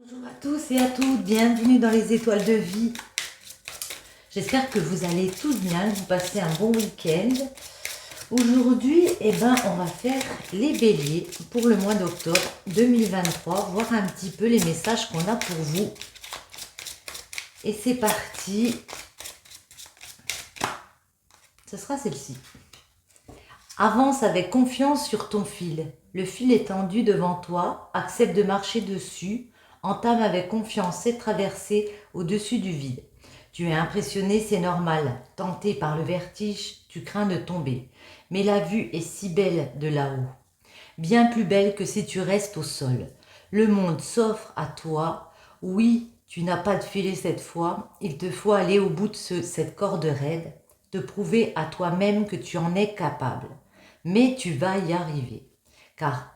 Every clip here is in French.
Bonjour à tous et à toutes, bienvenue dans les étoiles de vie. J'espère que vous allez tous bien, que vous passez un bon week-end. Aujourd'hui, on va faire les béliers pour le mois d'octobre 2023, voir un petit peu les messages qu'on a pour vous. Et c'est parti. Ce sera celle-ci. Avance avec confiance sur ton fil. Le fil est tendu devant toi, accepte de marcher dessus. Entame avec confiance cette traversée au-dessus du vide. Tu es impressionné, c'est normal. Tenté par le vertige, tu crains de tomber. Mais la vue est si belle de là-haut. Bien plus belle que si tu restes au sol. Le monde s'offre à toi. Oui, tu n'as pas de filet cette fois. Il te faut aller au bout de cette corde raide, te prouver à toi-même que tu en es capable. Mais tu vas y arriver. Car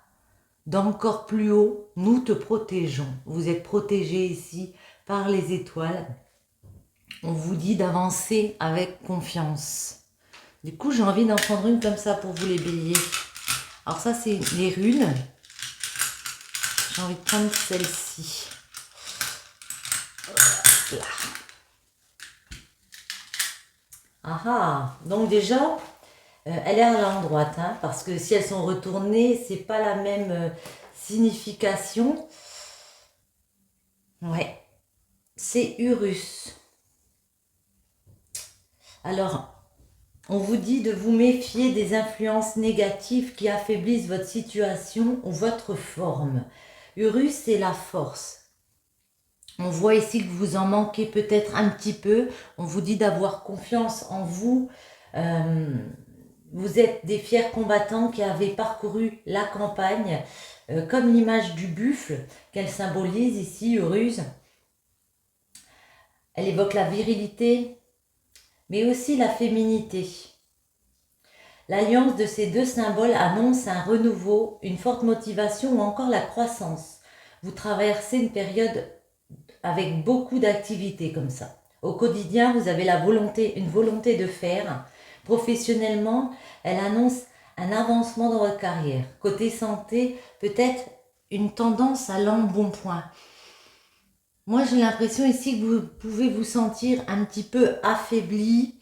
d'encore plus haut, nous te protégeons. Vous êtes protégés ici par les étoiles. On vous dit d'avancer avec confiance. Du coup, j'ai envie d'en prendre une comme ça pour vous les béliers. Alors ça, c'est les runes. J'ai envie de prendre celle-ci. Ah, donc déjà, elle est à l'endroit, hein, parce que si elles sont retournées, c'est pas la même signification. Ouais, c'est Urus. Alors, on vous dit de vous méfier des influences négatives qui affaiblissent votre situation ou votre forme. Urus, c'est la force. On voit ici que vous en manquez peut-être un petit peu. On vous dit d'avoir confiance en vous. Vous êtes des fiers combattants qui avaient parcouru la campagne, comme l'image du buffle qu'elle symbolise ici, Urus. Elle évoque la virilité, mais aussi la féminité. L'alliance de ces deux symboles annonce un renouveau, une forte motivation ou encore la croissance. Vous traversez une période avec beaucoup d'activités comme ça. Au quotidien, vous avez une volonté de faire. Professionnellement, elle annonce un avancement dans votre carrière. Côté santé, peut-être une tendance à l'embonpoint. Moi, j'ai l'impression ici que vous pouvez vous sentir un petit peu affaibli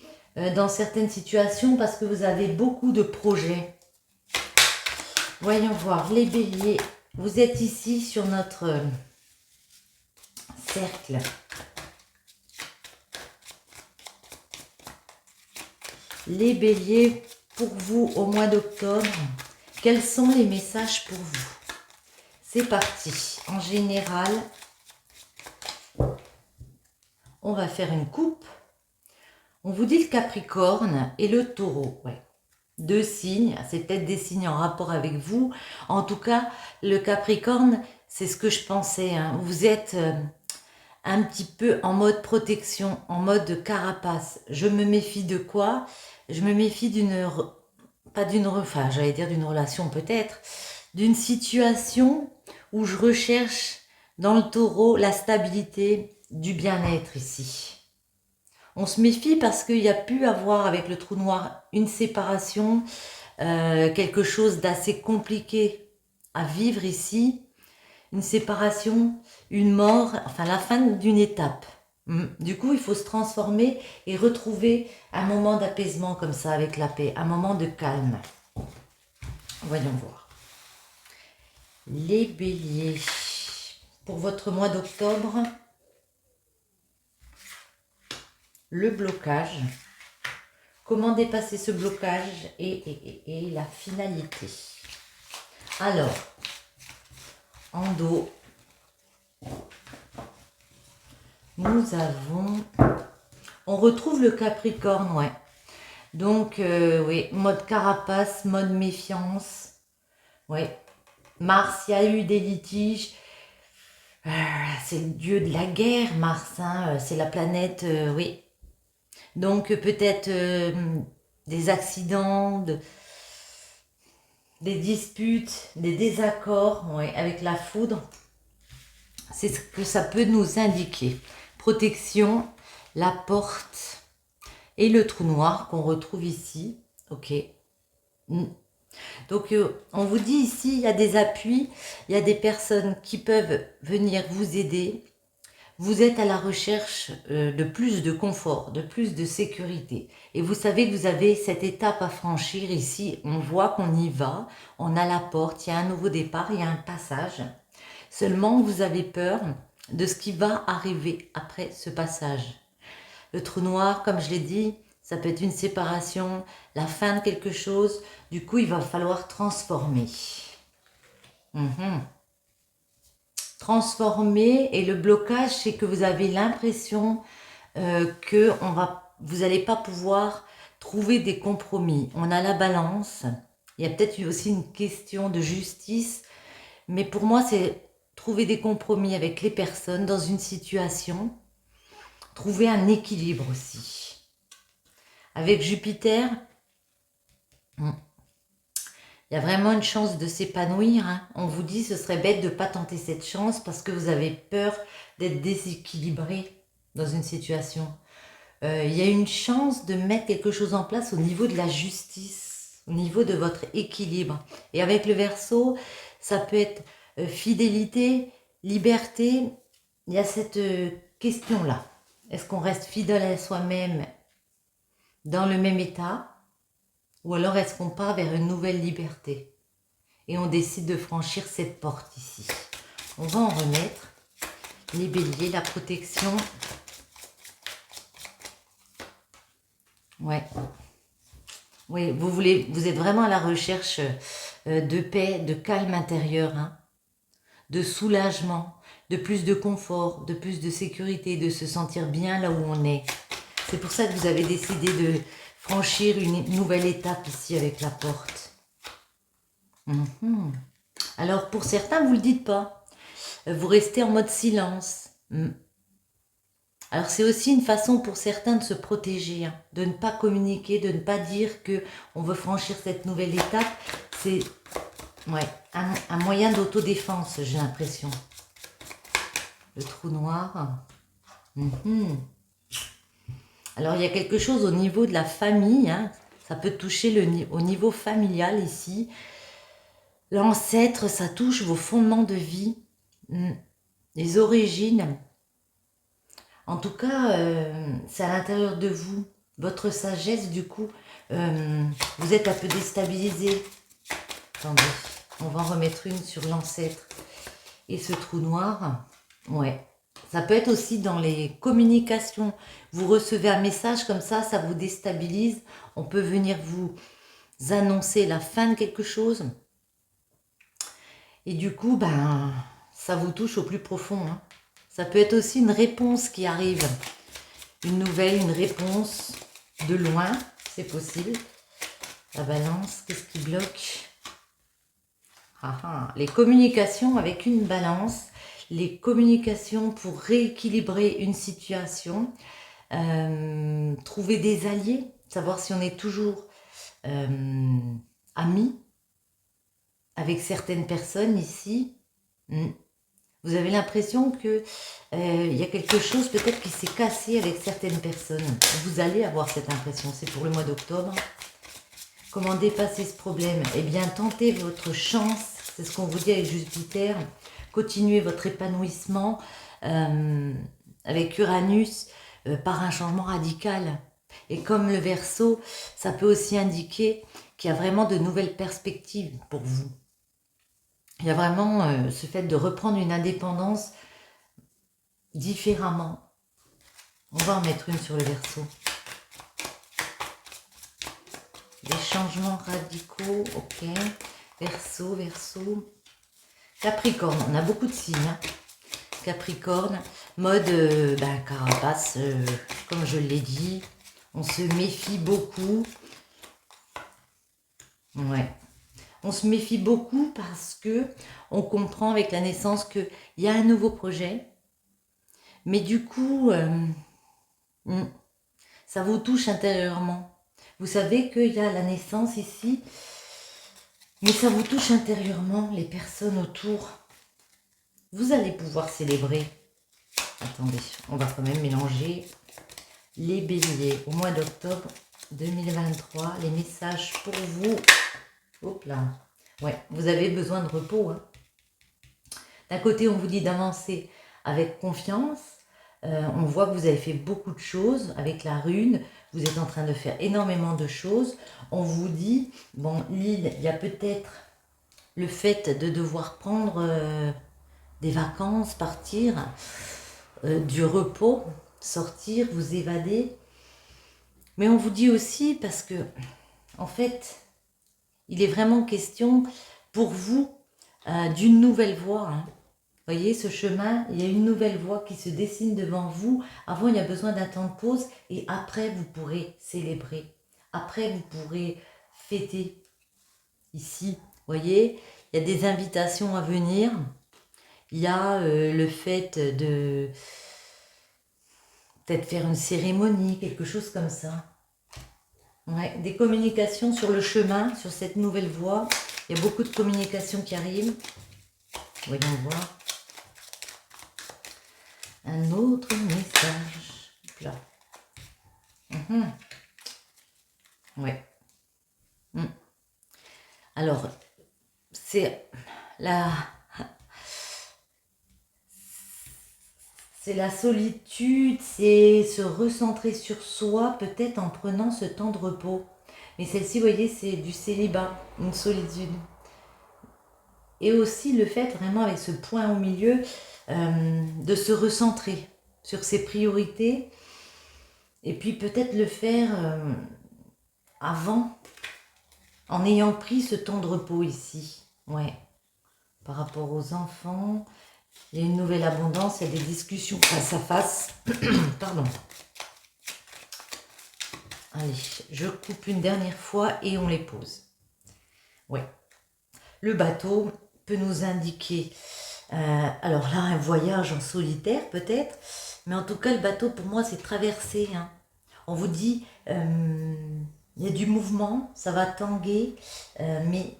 dans certaines situations parce que vous avez beaucoup de projets. Voyons voir, les béliers, vous êtes ici sur notre cercle. Les béliers, pour vous au mois d'octobre, quels sont les messages pour vous? C'est parti. En général, on va faire une coupe. On vous dit le Capricorne et le Taureau. Ouais. Deux signes, c'est peut-être des signes en rapport avec vous. En tout cas, le Capricorne, c'est ce que je pensais. Hein. Vous êtes un petit peu en mode protection, en mode carapace. Je me méfie de quoi? Je me méfie d'une relation peut-être, d'une situation où je recherche dans le Taureau la stabilité, du bien-être ici. On se méfie parce qu'il y a pu avoir avec le trou noir une séparation, quelque chose d'assez compliqué à vivre ici, une séparation, une mort, enfin la fin d'une étape. Du coup, il faut se transformer et retrouver un moment d'apaisement comme ça avec la paix, un moment de calme. Voyons voir. Les béliers, pour votre mois d'octobre, le blocage. Comment dépasser ce blocage et la finalité. Alors, en dos, nous avons... On retrouve le Capricorne, ouais. Donc, oui, mode carapace, mode méfiance. Ouais. Mars, il y a eu des litiges. C'est le dieu de la guerre, Mars. Hein, c'est la planète, oui. Donc, peut-être des accidents, des disputes, des désaccords, ouais, avec la foudre. C'est ce que ça peut nous indiquer. Protection, la porte et le trou noir qu'on retrouve ici. Ok. Donc, on vous dit ici, il y a des appuis, il y a des personnes qui peuvent venir vous aider. Vous êtes à la recherche de plus de confort, de plus de sécurité. Et vous savez que vous avez cette étape à franchir ici. On voit qu'on y va, on a la porte, il y a un nouveau départ, il y a un passage. Seulement, vous avez peur de ce qui va arriver après ce passage. Le trou noir, comme je l'ai dit, ça peut être une séparation, la fin de quelque chose. Du coup, il va falloir transformer. Transformer, et le blocage, c'est que vous avez l'impression que vous n'allez pas pouvoir trouver des compromis. On a la balance. Il y a peut-être aussi une question de justice. Mais pour moi, c'est trouver des compromis avec les personnes dans une situation. Trouver un équilibre aussi. Avec Jupiter, il y a vraiment une chance de s'épanouir. On vous dit ce serait bête de ne pas tenter cette chance parce que vous avez peur d'être déséquilibré dans une situation. Il y a une chance de mettre quelque chose en place au niveau de la justice, au niveau de votre équilibre. Et avec le Verseau, ça peut être fidélité, liberté. Il y a cette question-là. Est-ce qu'on reste fidèle à soi-même dans le même état, ou alors est-ce qu'on part vers une nouvelle liberté et on décide de franchir cette porte ici? On va en remettre. Les béliers, la protection. Ouais. Oui, vous êtes vraiment à la recherche de paix, de calme intérieur, de soulagement, de plus de confort, de plus de sécurité, de se sentir bien là où on est. C'est pour ça que vous avez décidé de franchir une nouvelle étape ici avec la porte. Alors pour certains, vous ne le dites pas. Vous restez en mode silence. Alors c'est aussi une façon pour certains de se protéger, de ne pas communiquer, de ne pas dire qu'on veut franchir cette nouvelle étape. C'est un moyen d'autodéfense, j'ai l'impression. Le trou noir. Alors il y a quelque chose au niveau de la famille, ça peut toucher au niveau familial ici. L'ancêtre, ça touche vos fondements de vie, les origines. En tout cas, c'est à l'intérieur de vous. Votre sagesse, du coup, vous êtes un peu déstabilisé. Attendez, on va en remettre une sur l'ancêtre. Et ce trou noir, ouais. Ça peut être aussi dans les communications. Vous recevez un message comme ça vous déstabilise. On peut venir vous annoncer la fin de quelque chose. Et du coup, ça vous touche au plus profond. Ça peut être aussi une réponse qui arrive. Une nouvelle, une réponse de loin, c'est possible. La balance, qu'est-ce qui bloque? Les communications avec une balance. Les communications pour rééquilibrer une situation. Trouver des alliés. Savoir si on est toujours amis avec certaines personnes ici. Vous avez l'impression que y a quelque chose peut-être qui s'est cassé avec certaines personnes. Vous allez avoir cette impression, c'est pour le mois d'octobre. Comment dépasser ce problème? Eh bien, tentez votre chance, c'est ce qu'on vous dit avec Jupiter. Continuez votre épanouissement avec Uranus par un changement radical. Et comme le Verseau, ça peut aussi indiquer qu'il y a vraiment de nouvelles perspectives pour vous. Il y a vraiment ce fait de reprendre une indépendance différemment. On va en mettre une sur le Verseau. Des changements radicaux, ok. Verseau, Verseau. Capricorne, on a beaucoup de signes. Capricorne, mode carapace, comme je l'ai dit. On se méfie beaucoup. Ouais. On se méfie beaucoup parce que on comprend avec la naissance qu'il y a un nouveau projet. Mais du coup, ça vous touche intérieurement. Vous savez qu'il y a la naissance ici, mais ça vous touche intérieurement, les personnes autour. Vous allez pouvoir célébrer. Attendez, on va quand même mélanger les béliers au mois d'octobre 2023. Les messages pour vous. Hop là. Ouais, vous avez besoin de repos, hein. D'un côté, on vous dit d'avancer avec confiance. On voit que vous avez fait beaucoup de choses avec la rune. Vous êtes en train de faire énormément de choses. On vous dit, bon, Lille, il y a peut-être le fait de devoir prendre des vacances, partir, du repos, sortir, vous évader. Mais on vous dit aussi, parce que, en fait, il est vraiment question pour vous d'une nouvelle voie, hein. Vous voyez, ce chemin, il y a une nouvelle voie qui se dessine devant vous. Avant, il y a besoin d'un temps de pause et après, vous pourrez célébrer. Après, vous pourrez fêter ici. Vous voyez, il y a des invitations à venir. Il y a le fait de peut-être faire une cérémonie, quelque chose comme ça. Ouais, des communications sur le chemin, sur cette nouvelle voie. Il y a beaucoup de communications qui arrivent. Voyons voir. Un autre message. Là. Ouais. Alors, c'est la solitude, c'est se recentrer sur soi, peut-être en prenant ce temps de repos. Mais celle-ci, vous voyez, c'est du célibat, une solitude. Et aussi le fait, vraiment avec ce point au milieu, de se recentrer sur ses priorités. Et puis peut-être le faire avant, en ayant pris ce temps de repos ici. Ouais. Par rapport aux enfants, il y a une nouvelle abondance, il y a des discussions face à face. Pardon. Allez, je coupe une dernière fois et on les pose. Ouais. Le bateau peut nous indiquer, alors là, un voyage en solitaire peut-être, mais en tout cas, le bateau, pour moi, c'est traverser, hein. On vous dit, il y a du mouvement, ça va tanguer, mais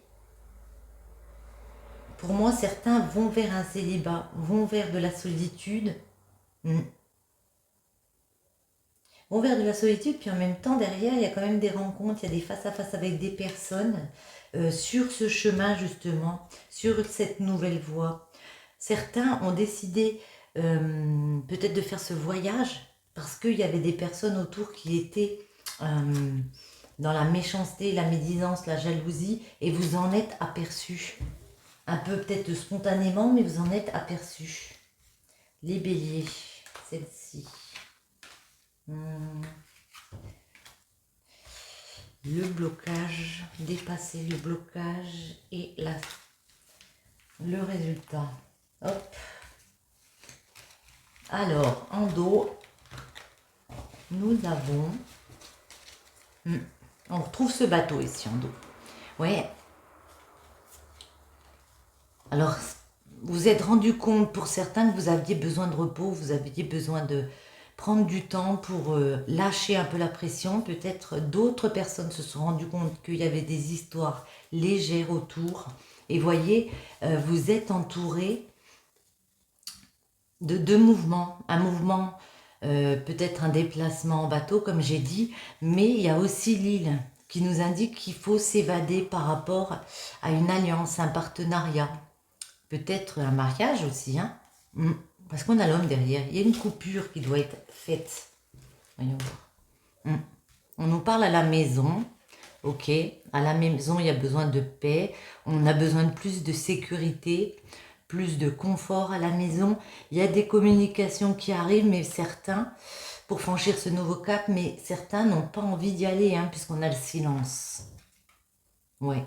pour moi, certains vont vers un célibat, vont vers de la solitude. Vont vers de la solitude, puis en même temps, derrière, il y a quand même des rencontres, il y a des face-à-face avec des personnes sur ce chemin, justement, sur cette nouvelle voie. Certains ont décidé peut-être de faire ce voyage parce qu'il y avait des personnes autour qui étaient dans la méchanceté, la médisance, la jalousie, et vous en êtes aperçus. Un peu peut-être spontanément, mais vous en êtes aperçus. Les béliers, celle-ci. Le blocage, dépasser le blocage et le résultat. Hop. Alors, en dos, nous avons... on retrouve ce bateau ici en dos. Ouais. Alors, vous êtes rendu compte pour certains que vous aviez besoin de repos, vous aviez besoin de prendre du temps pour lâcher un peu la pression. Peut-être d'autres personnes se sont rendues compte qu'il y avait des histoires légères autour. Et voyez, vous êtes entouré de deux mouvements. Un mouvement, peut-être un déplacement en bateau, comme j'ai dit, mais il y a aussi l'île qui nous indique qu'il faut s'évader par rapport à une alliance, un partenariat. Peut-être un mariage aussi, hein. Parce qu'on a l'homme derrière. Il y a une coupure qui doit être faite. Voyons voir. On nous parle à la maison. Ok, à la maison, il y a besoin de paix. On a besoin de plus de sécurité, plus de confort à la maison. Il y a des communications qui arrivent, mais certains, pour franchir ce nouveau cap, mais certains n'ont pas envie d'y aller, hein, puisqu'on a le silence. Ouais.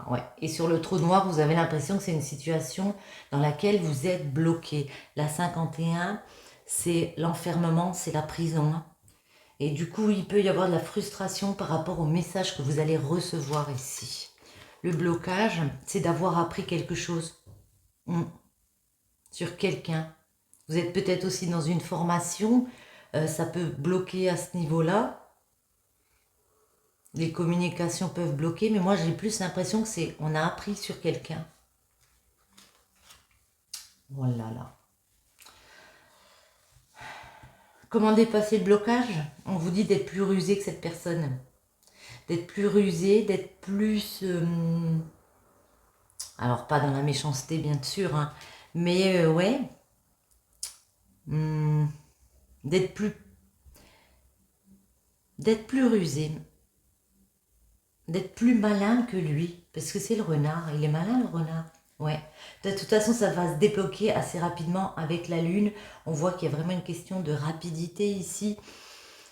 Ouais. Et sur le trou noir, vous avez l'impression que c'est une situation dans laquelle vous êtes bloqué. La 51, c'est l'enfermement, c'est la prison. Et du coup, il peut y avoir de la frustration par rapport au message que vous allez recevoir ici. Le blocage, c'est d'avoir appris quelque chose sur quelqu'un. Vous êtes peut-être aussi dans une formation, ça peut bloquer à ce niveau-là. Les communications peuvent bloquer, mais moi j'ai plus l'impression que c'est on a appris sur quelqu'un. Voilà là. Comment dépasser le blocage? On vous dit d'être plus rusé que cette personne. d'être plus rusé, d'être plus... alors, pas dans la méchanceté, bien sûr, hein, mais ouais, hum, d'être plus, d'être plus rusé, d'être plus malin que lui, parce que c'est le renard, il est malin le renard. Ouais. De toute façon, ça va se débloquer assez rapidement avec la lune. On voit qu'il y a vraiment une question de rapidité ici.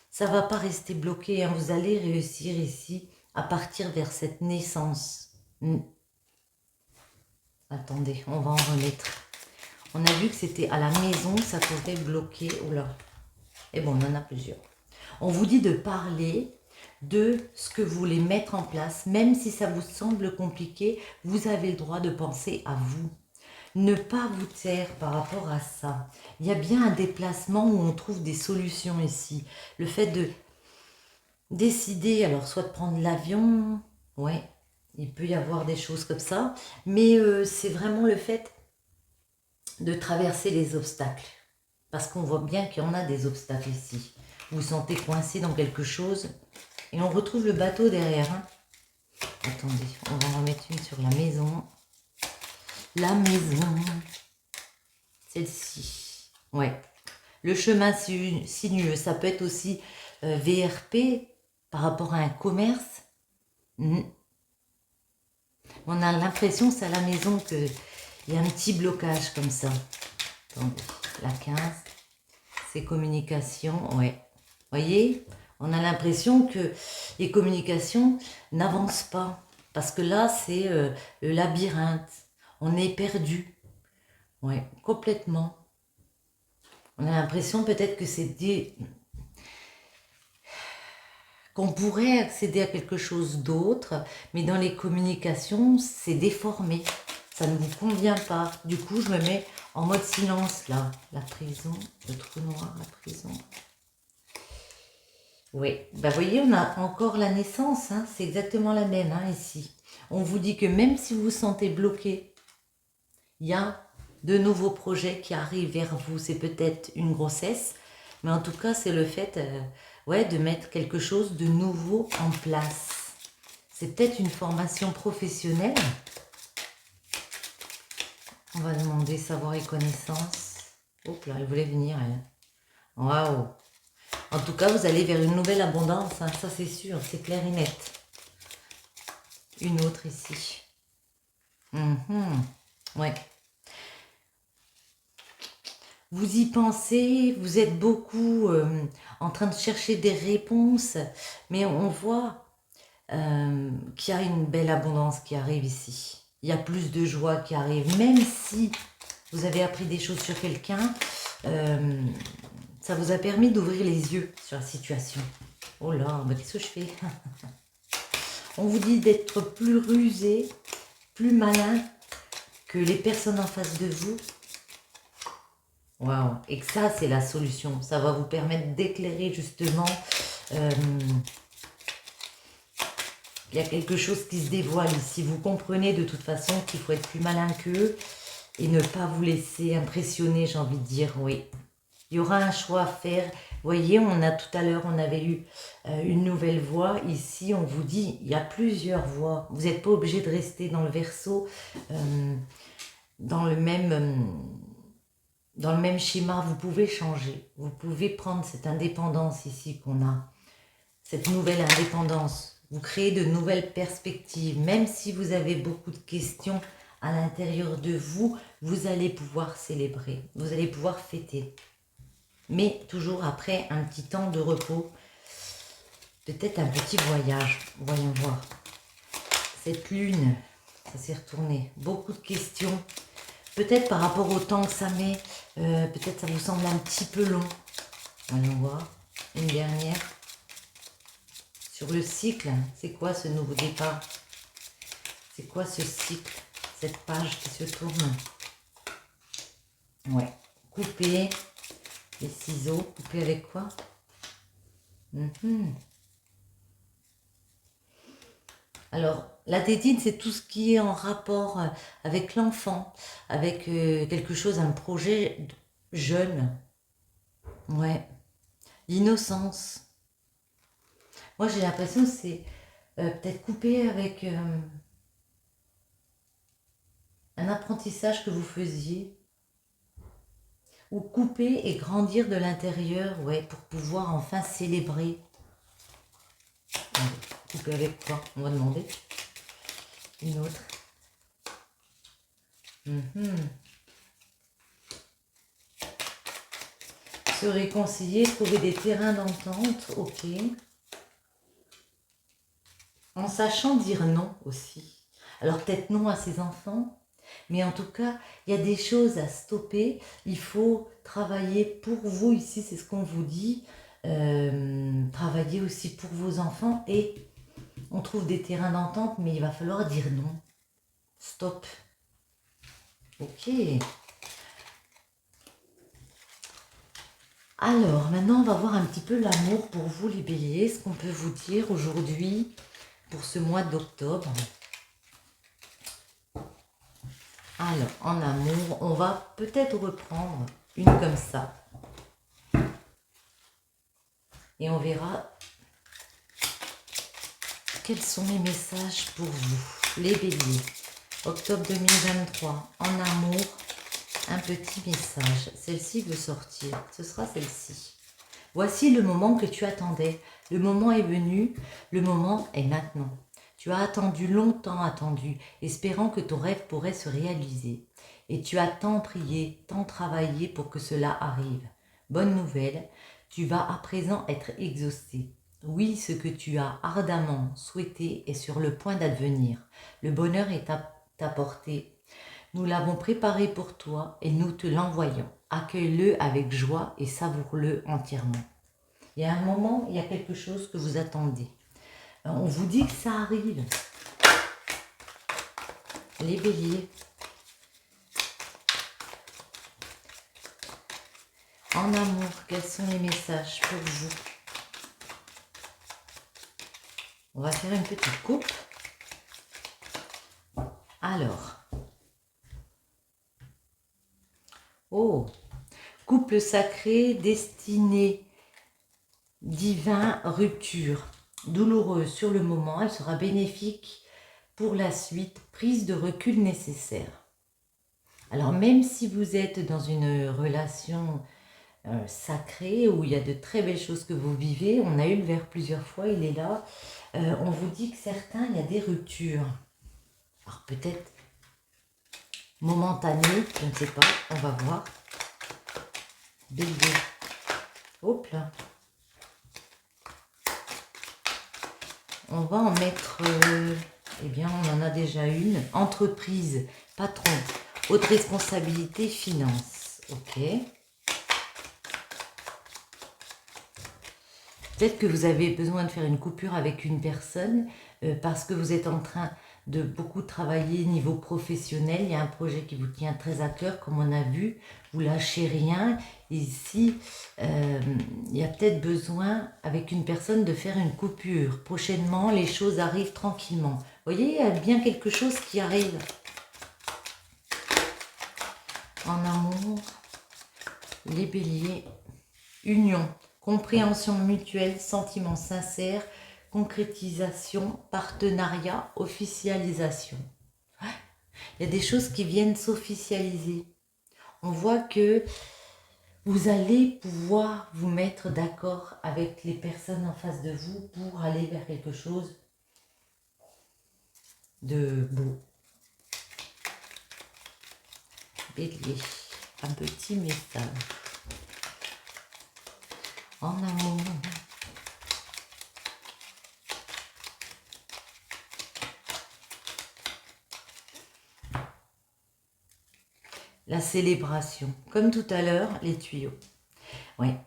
Ça va pas rester bloqué, hein. Vous allez réussir ici à partir vers cette naissance. Attendez, on va en remettre. On a vu que c'était à la maison, ça pourrait bloquer. Oula. Et bon, on en a plusieurs. On vous dit de parler de ce que vous voulez mettre en place. Même si ça vous semble compliqué, vous avez le droit de penser à vous. Ne pas vous taire par rapport à ça. Il y a bien un déplacement où on trouve des solutions ici. Le fait de décider, alors soit de prendre l'avion, ouais, il peut y avoir des choses comme ça, mais c'est vraiment le fait de traverser les obstacles. Parce qu'on voit bien qu'il y en a des obstacles ici. Vous vous sentez coincé dans quelque chose. Et on retrouve le bateau derrière. Hein. Attendez, on va en remettre une sur la maison. La maison. Celle-ci. Ouais. Le chemin sinueux, ça peut être aussi VRP par rapport à un commerce. On a l'impression, c'est à la maison qu'il y a un petit blocage comme ça. Attendez, la 15. C'est communication, ouais. Voyez, on a l'impression que les communications n'avancent pas. Parce que là, c'est le labyrinthe. On est perdu. Ouais, complètement. On a l'impression peut-être que c'est qu'on pourrait accéder à quelque chose d'autre, mais dans les communications, c'est déformé. Ça ne vous convient pas. Du coup, je me mets en mode silence, là. La prison, le trou noir, la prison. Oui, bah vous voyez, on a encore la naissance, hein. C'est exactement la même, hein, ici. On vous dit que même si vous vous sentez bloqué, il y a de nouveaux projets qui arrivent vers vous. C'est peut-être une grossesse, mais en tout cas, c'est le fait ouais, de mettre quelque chose de nouveau en place. C'est peut-être une formation professionnelle. On va demander savoir et connaissance. Hop là, elle voulait venir, elle. Waouh! En tout cas, vous allez vers une nouvelle abondance, hein, ça c'est sûr, c'est clair et net. Une autre ici. Ouais. Vous y pensez, vous êtes beaucoup en train de chercher des réponses, mais on voit qu'il y a une belle abondance qui arrive ici. Il y a plus de joie qui arrive, même si vous avez appris des choses sur quelqu'un, ça vous a permis d'ouvrir les yeux sur la situation. Oh là, bah qu'est-ce que je fais? On vous dit d'être plus rusé, plus malin que les personnes en face de vous. Waouh! Et que ça, c'est la solution. Ça va vous permettre d'éclairer justement. Il y a quelque chose qui se dévoile ici. Vous comprenez de toute façon qu'il faut être plus malin qu'eux et ne pas vous laisser impressionner, j'ai envie de dire, oui. Il y aura un choix à faire. Vous voyez, on a tout à l'heure, on avait eu une nouvelle voie. Ici, on vous dit, il y a plusieurs voies. Vous n'êtes pas obligé de rester dans le Verseau, dans le même schéma. Vous pouvez changer. Vous pouvez prendre cette indépendance ici qu'on a. Cette nouvelle indépendance. Vous créez de nouvelles perspectives. Même si vous avez beaucoup de questions à l'intérieur de vous, vous allez pouvoir célébrer. Vous allez pouvoir fêter. Mais toujours après un petit temps de repos. Peut-être un petit voyage. Voyons voir. Cette lune, ça s'est retourné. Beaucoup de questions. Peut-être par rapport au temps que ça met. Peut-être ça vous semble un petit peu long. Voyons voir. Une dernière. Sur le cycle, c'est quoi ce nouveau départ? C'est quoi ce cycle? Cette page qui se tourne? Ouais. Couper. Les ciseaux. Couper avec quoi? Alors, la tétine, c'est tout ce qui est en rapport avec l'enfant, avec quelque chose, un projet jeune. Ouais. L'innocence. Moi, j'ai l'impression que c'est peut-être couper avec un apprentissage que vous faisiez, ou couper et grandir de l'intérieur, ouais, pour pouvoir enfin célébrer. Allez, couper avec quoi? On va demander. Une autre. Se réconcilier, trouver des terrains d'entente, ok. En sachant dire non aussi. Alors peut-être non à ses enfants, mais en tout cas, il y a des choses à stopper. Il faut travailler pour vous ici, c'est ce qu'on vous dit. Travailler aussi pour vos enfants et on trouve des terrains d'entente, mais il va falloir dire non. Stop. Ok. Alors, maintenant, on va voir un petit peu l'amour pour vous, les béliers. Ce qu'on peut vous dire aujourd'hui pour ce mois d'octobre. Alors, en amour, on va peut-être reprendre une comme ça. Et on verra quels sont les messages pour vous, les béliers. Octobre 2023, en amour, un petit message. Celle-ci veut sortir, ce sera celle-ci. Voici le moment que tu attendais. Le moment est venu, le moment est maintenant. Tu as attendu, longtemps attendu, espérant que ton rêve pourrait se réaliser. Et tu as tant prié, tant travaillé pour que cela arrive. Bonne nouvelle, tu vas à présent être exaucé. Oui, ce que tu as ardemment souhaité est sur le point d'advenir. Le bonheur est à ta portée. Nous l'avons préparé pour toi et nous te l'envoyons. Accueille-le avec joie et savoure-le entièrement. Il y a un moment, il y a quelque chose que vous attendez. On vous dit que ça arrive. Les béliers. En amour, quels sont les messages pour vous? On va faire une petite coupe. Alors. Oh, couple sacré, destinée, divin, rupture. Douloureuse sur le moment, elle sera bénéfique pour la suite, prise de recul nécessaire. Alors même si vous êtes dans une relation sacrée où il y a de très belles choses que vous vivez, on a eu le verre plusieurs fois, il est là, on vous dit que certains, il y a des ruptures. Alors peut-être momentanées, je ne sais pas, on va voir. Bélier. Hop là. On va en mettre, eh bien on en a déjà une. Entreprise, patron, haute responsabilité, finance. Ok. Peut-être que vous avez besoin de faire une coupure avec une personne parce que vous êtes en train de beaucoup travailler niveau professionnel. Il y a un projet qui vous tient très à cœur, comme on a vu. Vous lâchez rien. Ici, il y a peut-être besoin avec une personne de faire une coupure. Prochainement, les choses arrivent tranquillement. Vous voyez, il y a bien quelque chose qui arrive. En amour, les béliers, union. Compréhension mutuelle, sentiments sincères, concrétisation, partenariat, officialisation. Il y a des choses qui viennent s'officialiser. On voit que vous allez pouvoir vous mettre d'accord avec les personnes en face de vous pour aller vers quelque chose de beau. Bélier, un petit message. En amour. La célébration. Comme tout à l'heure, les tuyaux. Ouais.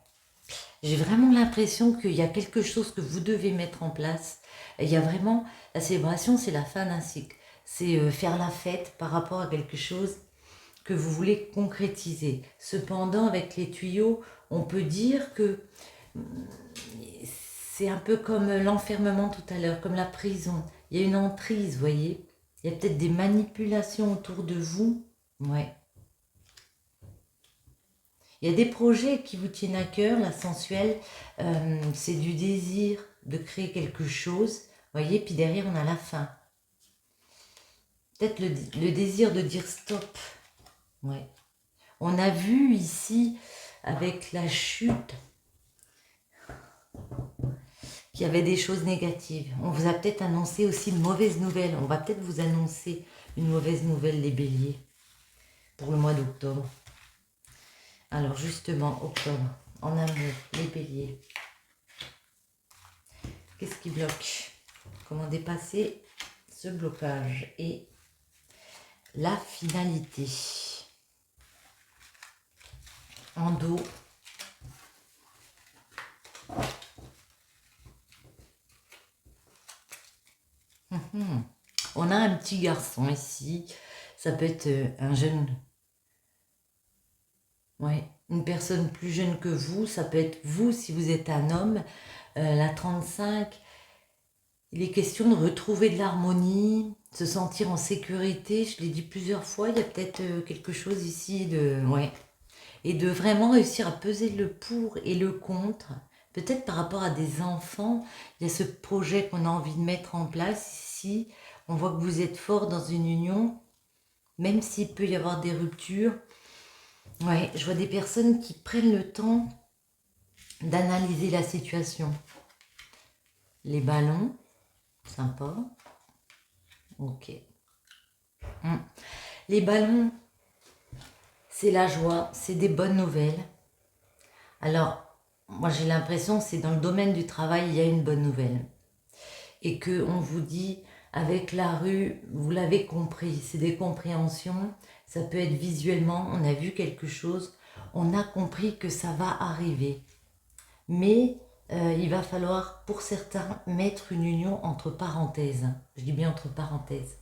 J'ai vraiment l'impression qu'il y a quelque chose que vous devez mettre en place. Il y a vraiment... La célébration, c'est la fin d'un cycle. C'est faire la fête par rapport à quelque chose que vous voulez concrétiser. Cependant, avec les tuyaux, on peut dire que c'est un peu comme l'enfermement tout à l'heure, comme la prison. Il y a une emprise, vous voyez. Il y a peut-être des manipulations autour de vous. Ouais. Il y a des projets qui vous tiennent à cœur, la sensuelle, c'est du désir de créer quelque chose. Vous Voyez, puis derrière, on a la fin. Peut-être le désir de dire stop. Ouais. On a vu ici, avec la chute, qu'il y avait des choses négatives. On vous a peut-être annoncé aussi une mauvaise nouvelle. On va peut-être vous annoncer une mauvaise nouvelle, les béliers, pour le mois d'octobre. Alors justement, octobre, en amour, les béliers. Qu'est-ce qui bloque? Comment dépasser ce blocage? Et la finalité. En dos. On a un petit garçon ici. Ça peut être un jeune... Ouais, une personne plus jeune que vous. Ça peut être vous si vous êtes un homme. La 35... Il est question de retrouver de l'harmonie, se sentir en sécurité. Je l'ai dit plusieurs fois, il y a peut-être quelque chose ici de... Ouais. Et de vraiment réussir à peser le pour et le contre. Peut-être par rapport à des enfants, il y a ce projet qu'on a envie de mettre en place ici. On voit que vous êtes fort dans une union, même s'il peut y avoir des ruptures. Ouais, je vois des personnes qui prennent le temps d'analyser la situation. Les ballons, sympa. Ok. Les ballons, c'est la joie, c'est des bonnes nouvelles. Alors, moi j'ai l'impression que c'est dans le domaine du travail, il y a une bonne nouvelle. Et qu'on vous dit, avec la rue, vous l'avez compris, c'est des compréhensions, ça peut être visuellement, on a vu quelque chose, on a compris que ça va arriver. Mais il va falloir, pour certains, mettre une union entre parenthèses. Je dis bien entre parenthèses.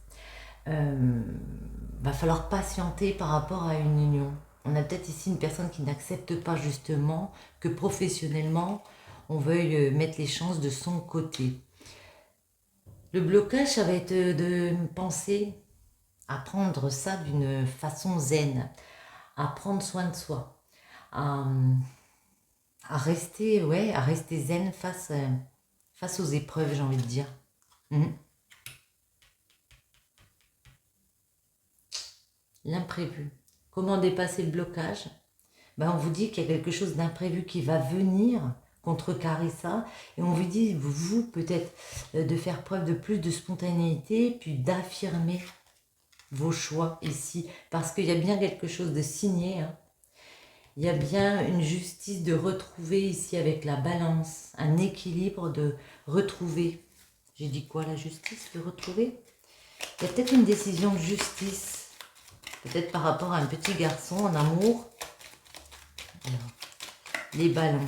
Va falloir patienter par rapport à une union. On a peut-être ici une personne qui n'accepte pas justement que professionnellement, on veuille mettre les chances de son côté. Le blocage, ça va être de penser à prendre ça d'une façon zen, à prendre soin de soi, à rester, ouais, à rester zen face aux épreuves, j'ai envie de dire. L'imprévu. Comment dépasser le blocage? Ben, on vous dit qu'il y a quelque chose d'imprévu qui va venir contrecarrer ça. Et on vous dit, vous, peut-être, de faire preuve de plus de spontanéité, puis d'affirmer vos choix ici. Parce qu'il y a bien quelque chose de signé. Hein. Il y a bien une justice de retrouver ici avec la balance, un équilibre de retrouver. J'ai dit quoi, la justice, de retrouver? Il y a peut-être une décision de justice. Peut-être par rapport à un petit garçon en amour. Alors, les ballons.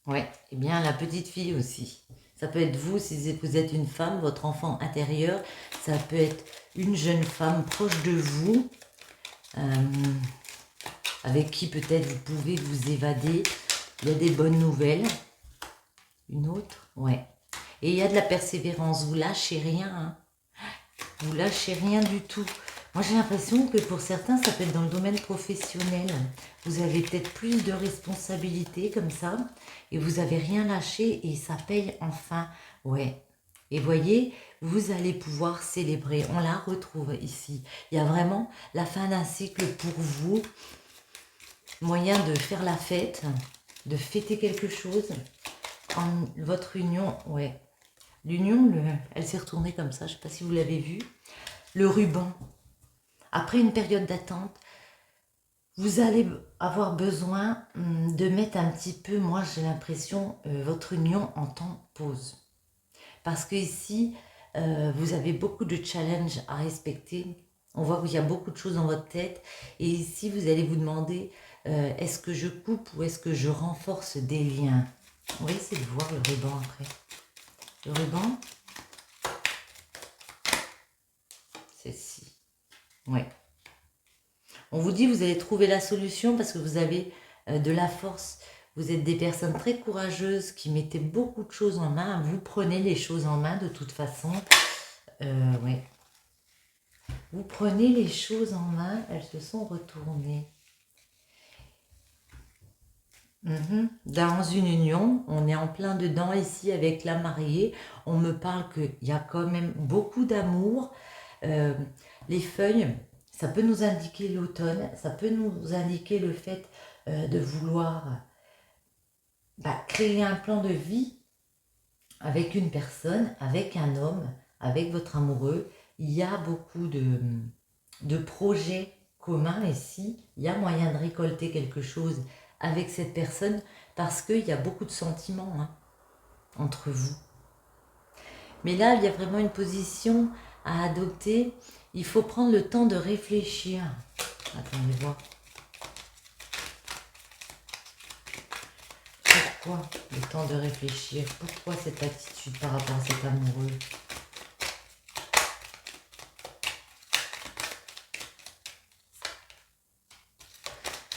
Ouais, et bien la petite fille aussi. Ça peut être vous, si vous êtes une femme, votre enfant intérieur. Ça peut être une jeune femme proche de vous, avec qui peut-être vous pouvez vous évader. Il y a des bonnes nouvelles. Une autre, ouais. Et il y a de la persévérance, vous lâchez rien. Hein. Vous lâchez rien du tout. Moi, j'ai l'impression que pour certains, ça peut être dans le domaine professionnel. Vous avez peut-être plus de responsabilités comme ça et vous n'avez rien lâché et ça paye enfin. Ouais. Et voyez, vous allez pouvoir célébrer. On la retrouve ici. Il y a vraiment la fin d'un cycle pour vous. Moyen de faire la fête, de fêter quelque chose. En votre union, ouais. L'union, elle s'est retournée comme ça. Je ne sais pas si vous l'avez vu. Le ruban. Après une période d'attente, vous allez avoir besoin de mettre un petit peu, moi j'ai l'impression, votre union en temps pause. Parce que ici, vous avez beaucoup de challenges à respecter. On voit qu'il y a beaucoup de choses dans votre tête. Et ici, vous allez vous demander, est-ce que je coupe ou est-ce que je renforce des liens? On va essayer de voir le ruban après. Le ruban, c'est ci. Ouais. On vous dit, vous allez trouver la solution parce que vous avez de la force. Vous êtes des personnes très courageuses qui mettez beaucoup de choses en main. Vous prenez les choses en main de toute façon. Ouais. Vous prenez les choses en main, elles se sont retournées. Dans une union, on est en plein dedans ici avec la mariée. On me parle qu'il y a quand même beaucoup d'amour. Euh, les feuilles, ça peut nous indiquer l'automne, ça peut nous indiquer le fait de vouloir créer un plan de vie avec une personne, avec un homme, avec votre amoureux. Il y a beaucoup de projets communs ici. Il y a moyen de récolter quelque chose avec cette personne parce qu'il y a beaucoup de sentiments entre vous. Mais là, il y a vraiment une position à adopter. Il faut prendre le temps de réfléchir. Attendez voir. Pourquoi le temps de réfléchir? Pourquoi cette attitude par rapport à cet amoureux?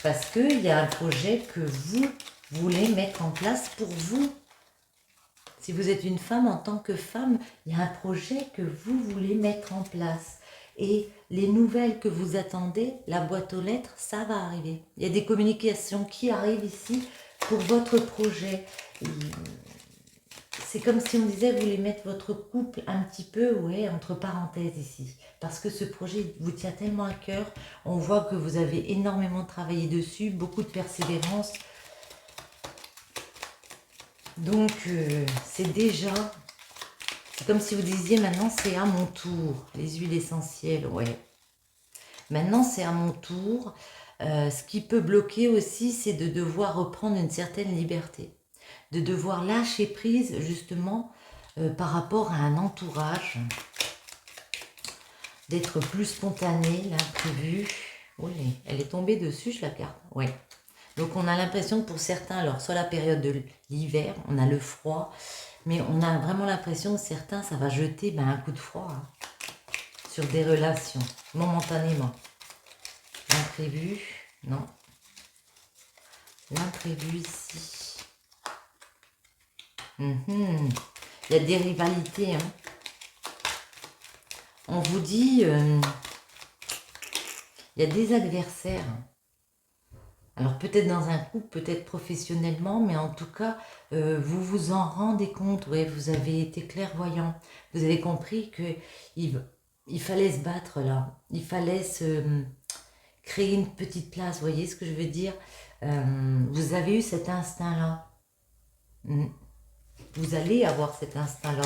Parce qu'il y a un projet que vous voulez mettre en place pour vous. Si vous êtes une femme, en tant que femme, il y a un projet que vous voulez mettre en place. Et les nouvelles que vous attendez, la boîte aux lettres, ça va arriver. Il y a des communications qui arrivent ici pour votre projet. C'est comme si on disait, vous voulez mettre votre couple un petit peu entre parenthèses ici. Parce que ce projet vous tient tellement à cœur. On voit que vous avez énormément travaillé dessus, beaucoup de persévérance. Donc, c'est comme si vous disiez, maintenant c'est à mon tour. Les huiles essentielles, ouais. Maintenant c'est à mon tour. Ce qui peut bloquer aussi, c'est de devoir reprendre une certaine liberté. De devoir lâcher prise, justement, par rapport à un entourage. D'être plus spontané, l'imprévu. Oui, elle est tombée dessus, je la garde. Ouais. Donc on a l'impression que pour certains, alors soit la période de l'hiver, on a le froid, mais on a vraiment l'impression que certains, ça va jeter un coup de froid sur des relations, momentanément. L'imprévu, non. L'imprévu ici. Il y a des rivalités. On vous dit, il y a des adversaires. Alors peut-être dans un couple, peut-être professionnellement, mais en tout cas, vous vous en rendez compte, vous avez été clairvoyant. Vous avez compris qu'il fallait se battre là. Il fallait se créer une petite place, vous voyez ce que je veux dire? Vous avez eu cet instinct-là. Vous allez avoir cet instinct-là.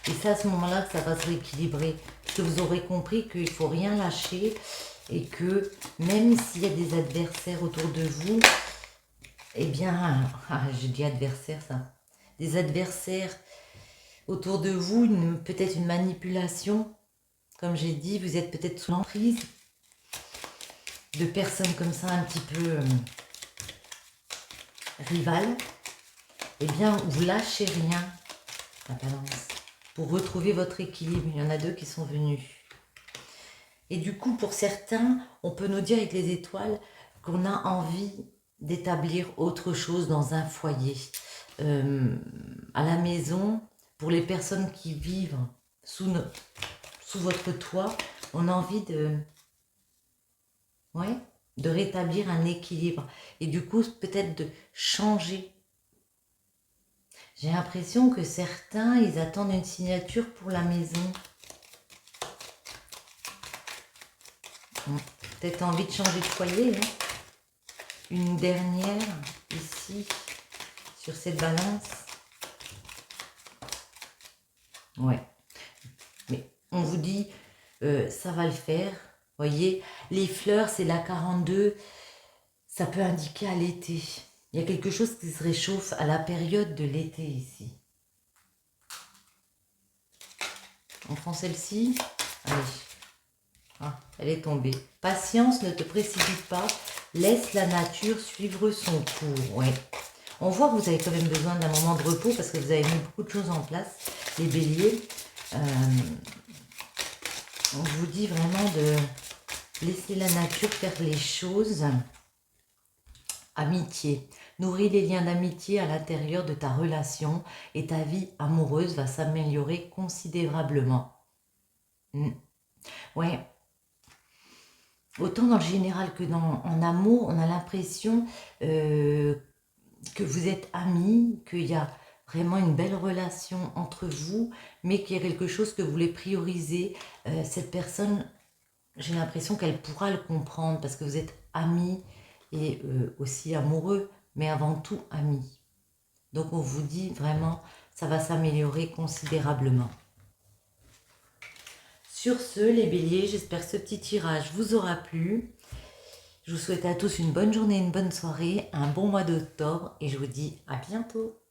Et c'est à ce moment-là que ça va se rééquilibrer. Parce que vous aurez compris qu'il ne faut rien lâcher. Et que même s'il y a des adversaires autour de vous, eh bien, j'ai dit adversaire ça, des adversaires autour de vous, peut-être une manipulation, comme j'ai dit, vous êtes peut-être sous l'emprise de personnes comme ça un petit peu rivales, eh bien, vous lâchez rien, la balance, pour retrouver votre équilibre. Il y en a deux qui sont venus. Et du coup, pour certains, on peut nous dire avec les étoiles qu'on a envie d'établir autre chose dans un foyer. À la maison, pour les personnes qui vivent sous votre toit, on a envie de rétablir un équilibre. Et du coup, peut-être de changer. J'ai l'impression que certains, ils attendent une signature pour la maison. Peut-être envie de changer de foyer. Une dernière ici sur cette balance. Ouais. Mais on vous dit, ça va le faire. Voyez, les fleurs, c'est la 42. Ça peut indiquer à l'été. Il y a quelque chose qui se réchauffe à la période de l'été ici. On prend celle-ci. Allez. Ah, elle est tombée. Patience, ne te précipite pas. Laisse la nature suivre son cours. Ouais. On voit que vous avez quand même besoin d'un moment de repos parce que vous avez mis beaucoup de choses en place, les béliers. On vous dit vraiment de laisser la nature faire les choses. Amitié. Nourris les liens d'amitié à l'intérieur de ta relation et ta vie amoureuse va s'améliorer considérablement. Ouais. autant dans le général que en amour, on a l'impression que vous êtes amis, qu'il y a vraiment une belle relation entre vous, mais qu'il y a quelque chose que vous voulez prioriser. Cette personne, j'ai l'impression qu'elle pourra le comprendre parce que vous êtes amis et aussi amoureux, mais avant tout amis. Donc on vous dit vraiment, ça va s'améliorer considérablement. Sur ce, les béliers, j'espère que ce petit tirage vous aura plu. Je vous souhaite à tous une bonne journée, une bonne soirée, un bon mois d'octobre et je vous dis à bientôt.